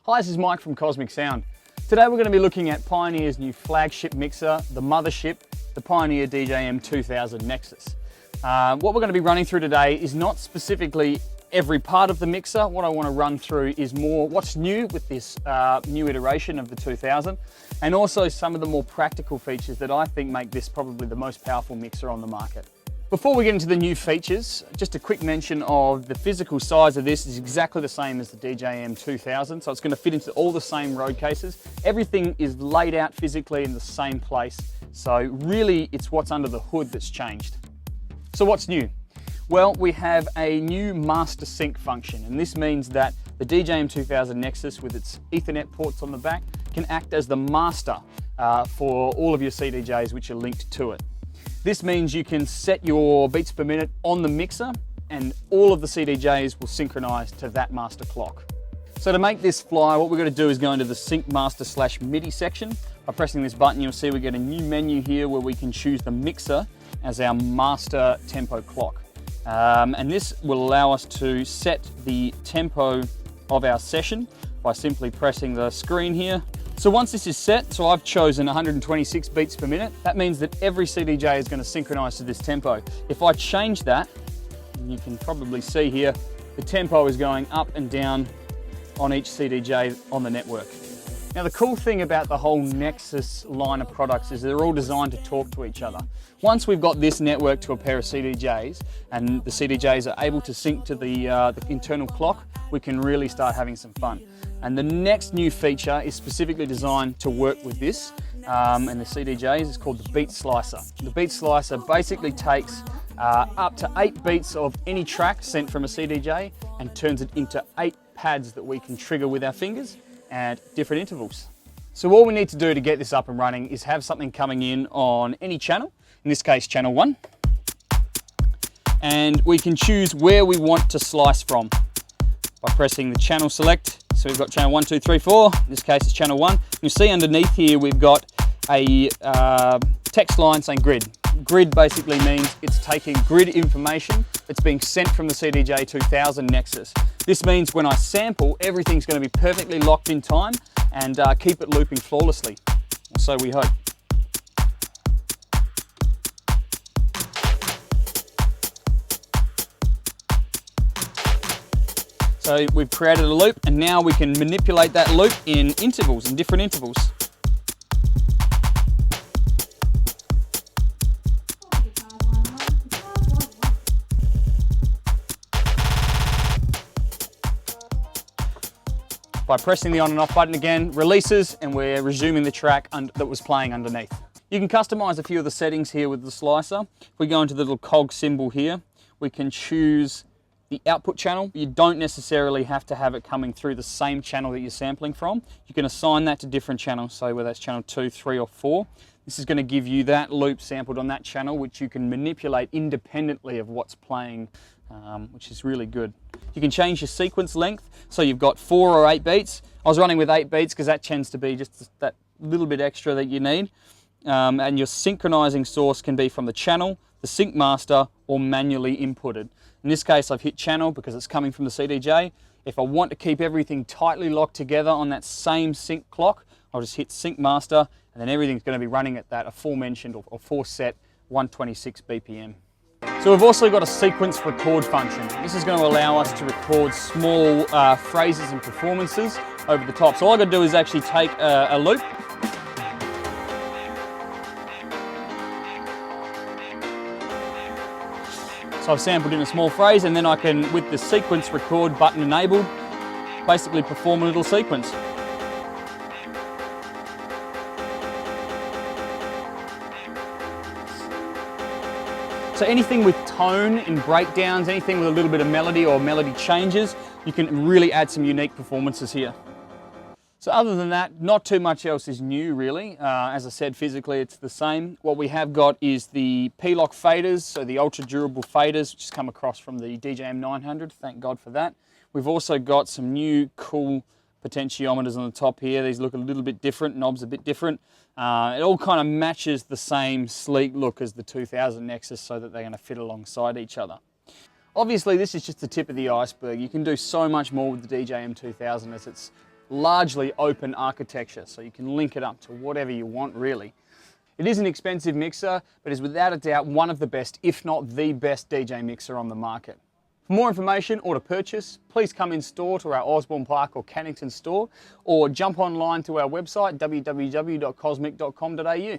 Hi, this is Mike from Kosmic Sound. Today we're going to be looking at Pioneer's new flagship mixer, the mothership, the Pioneer DJM-2000 Nexus. What we're going to be running through today is not specifically every part of the mixer. What I want to run through is more what's new with this new iteration of the 2000, and also some of the more practical features that I think make this probably the most powerful mixer on the market. Before we get into the new features, just a quick mention of the physical size of this is exactly the same as the DJM2000, so it's going to fit into all the same road cases. Everything is laid out physically in the same place, so really it's what's under the hood that's changed. So what's new? Well, we have a new master sync function, and this means that the DJM2000 Nexus with its Ethernet ports on the back can act as the master for all of your CDJs which are linked to it. This means you can set your beats per minute on the mixer and all of the CDJs will synchronize to that master clock. So to make this fly, what we're going to do is go into the sync master / MIDI section. By pressing this button, you'll see we get a new menu here where we can choose the mixer as our master tempo clock. And this will allow us to set the tempo of our session by simply pressing the screen here. So once this is set, so I've chosen 126 beats per minute, that means that every CDJ is going to synchronize to this tempo. If I change that, you can probably see here, the tempo is going up and down on each CDJ on the network. Now the cool thing about the whole Nexus line of products is they're all designed to talk to each other. Once we've got this network to a pair of CDJs and the CDJs are able to sync to the internal clock, we can really start having some fun. And the next new feature is specifically designed to work with this and the CDJs. It's called the Beat Slicer. The Beat Slicer basically takes up to 8 beats of any track sent from a CDJ and turns it into 8 pads that we can trigger with our fingers at different intervals. So all we need to do to get this up and running is have something coming in on any channel, in this case channel 1, and we can choose where we want to slice from by pressing the channel select. So we've got channel 1, 2, 3, 4, in this case it's channel 1. You'll see underneath here we've got a text line saying grid. Grid basically means it's taking grid information that's being sent from the CDJ2000 Nexus. This means when I sample, everything's going to be perfectly locked in time and keep it looping flawlessly. Or so we hope. So we've created a loop and now we can manipulate that loop in intervals, in different intervals. By pressing the on and off button again, releases and we're resuming the track that was playing underneath. You can customize a few of the settings here with the slicer. If we go into the little cog symbol here, we can choose the output channel. You don't necessarily have to have it coming through the same channel that you're sampling from. You can assign that to different channels, so whether that's channel 2, 3 or 4. This is going to give you that loop sampled on that channel, which you can manipulate independently of what's playing, which is really good. You can change your sequence length, so you've got 4 or 8 beats. I was running with 8 beats because that tends to be just that little bit extra that you need. And your synchronizing source can be from the channel, the sync master, or manually inputted. In this case, I've hit channel because it's coming from the CDJ. If I want to keep everything tightly locked together on that same sync clock, I'll just hit sync master, and then everything's going to be running at that aforementioned or foreset 126 BPM. So we've also got a sequence record function. This is going to allow us to record small phrases and performances over the top. So all I've got to do is actually take a loop. So I've sampled in a small phrase and then I can, with the sequence record button enabled, basically perform a little sequence. So anything with tone in breakdowns, anything with a little bit of melody or melody changes, you can really add some unique performances here. So other than that, not too much else is new really. As I said, physically it's the same. What we have got is the P-Lock faders, so the ultra durable faders, which has come across from the DJM900, thank God for that. We've also got some new cool potentiometers on the top here. These look a little bit different, knobs a bit different. It all kind of matches the same sleek look as the 2000 Nexus so that they're going to fit alongside each other. Obviously this is just the tip of the iceberg. You can do so much more with the DJM2000 as it's largely open architecture, so you can link it up to whatever you want really. It is an expensive mixer, but is without a doubt one of the best, if not the best DJ mixer on the market. For more information or to purchase, please come in store to our Osborne Park or Cannington store, or jump online to our website www.kosmic.com.au.